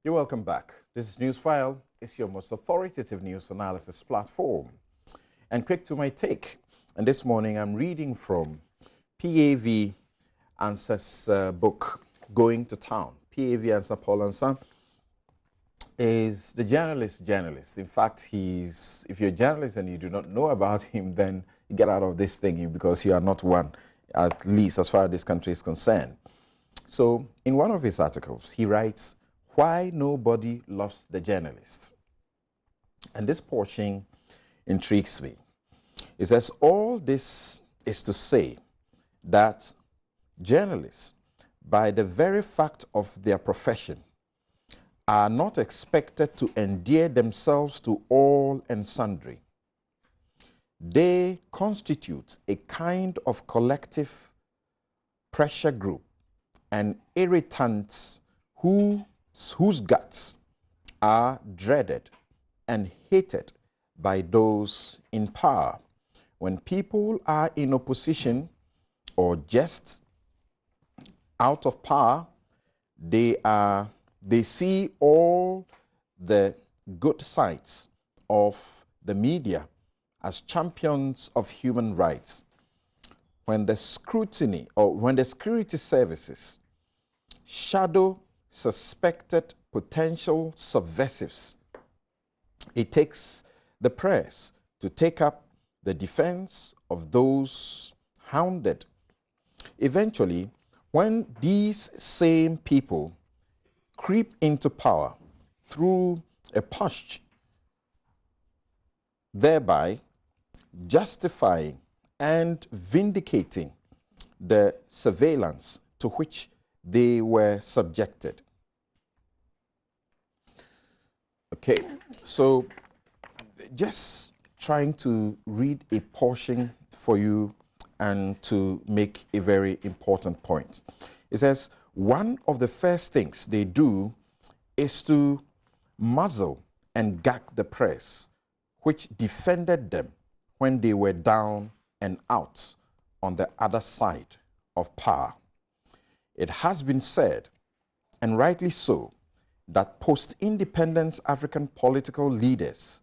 You're welcome back. This is Newsfile. It's your most authoritative news analysis platform. And quick to my take. And this morning I'm reading from PAV Ansa's book, Going to Town. PAV Ansa Paul Ansa is the journalist. In fact, if you're a journalist and you do not know about him, then you get out of this thing because you are not one, at least as far as this country is concerned. So in one of his articles, he writes, "Why nobody loves the journalist." And this portion intrigues me. It says, all this is to say that journalists, by the very fact of their profession, are not expected to endear themselves to all and sundry. They constitute a kind of collective pressure group and irritants whose guts are dreaded and hated by those in power. When people are in opposition or just out of power, they see all the good sides of the media as champions of human rights. When the scrutiny or when the security services shadow suspected potential subversives, it takes the press to take up the defense of those hounded. Eventually, when these same people creep into power through a putsch, thereby justifying and vindicating the surveillance to which they were subjected. Okay, so just trying to read a portion for you and to make a very important point. It says, one of the first things they do is to muzzle and gag the press, which defended them when they were down and out on the other side of power. It has been said, and rightly so, that post-independence African political leaders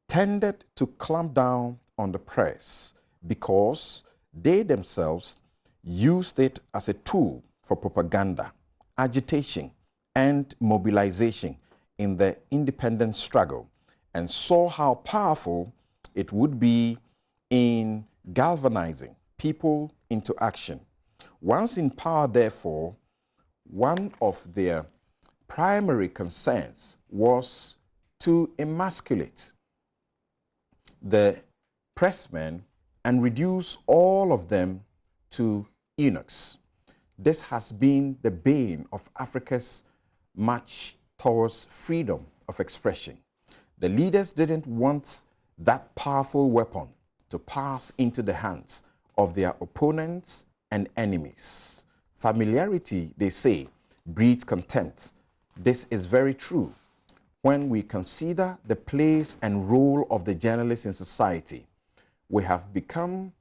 tended to clamp down on the press because they themselves used it as a tool for propaganda, agitation, and mobilization in the independence struggle, and saw how powerful it would be in galvanizing people into action. Once in power, therefore, one of their primary concerns was to emasculate the pressmen and reduce all of them to eunuchs. This has been the bane of Africa's march towards freedom of expression. The leaders didn't want that powerful weapon to pass into the hands of their opponents and enemies. Familiarity, they say, breeds contempt. This is very true when we consider the place and role of the journalist in society. We have become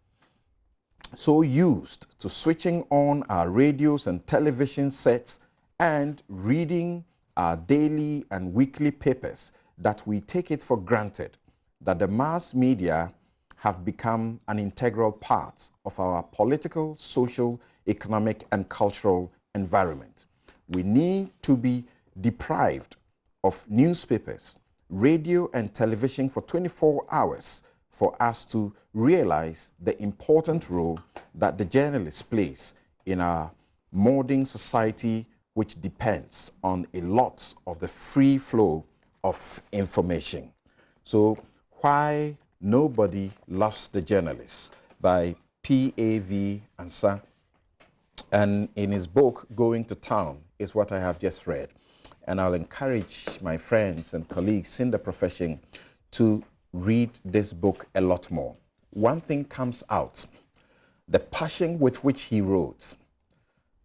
so used to switching on our radios and television sets and reading our daily and weekly papers that we take it for granted that the mass media have become an integral part of our political, social, economic, and cultural environment. We need to be deprived of newspapers, radio, and television for 24 hours for us to realize the important role that the journalist plays in our modern society, which depends on a lot of the free flow of information. So, Why Nobody Loves the Journalist by PAV Ansa. And in his book, Going to Town, is what I have just read. And I'll encourage my friends and colleagues in the profession to read this book a lot more. One thing comes out, the passion with which he wrote,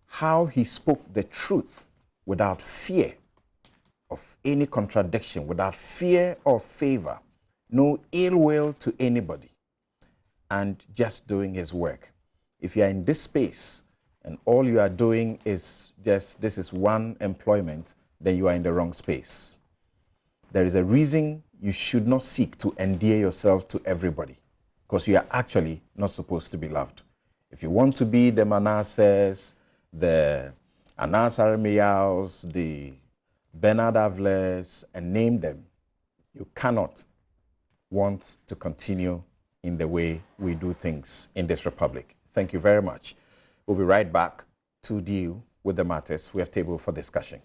how he spoke the truth without fear of any contradiction, without fear or favor, no ill will to anybody, and just doing his work. If you are in this space and all you are doing is just, this is one employment, then you are in the wrong space. There is a reason you should not seek to endear yourself to everybody, because you are actually not supposed to be loved. If you want to be the Manassehs, the Anas Arameyaus, the Bernard Avles, and name them, you cannot want to continue in the way we do things in this republic. Thank you very much. We'll be right back to deal with the matters we have tabled for discussion.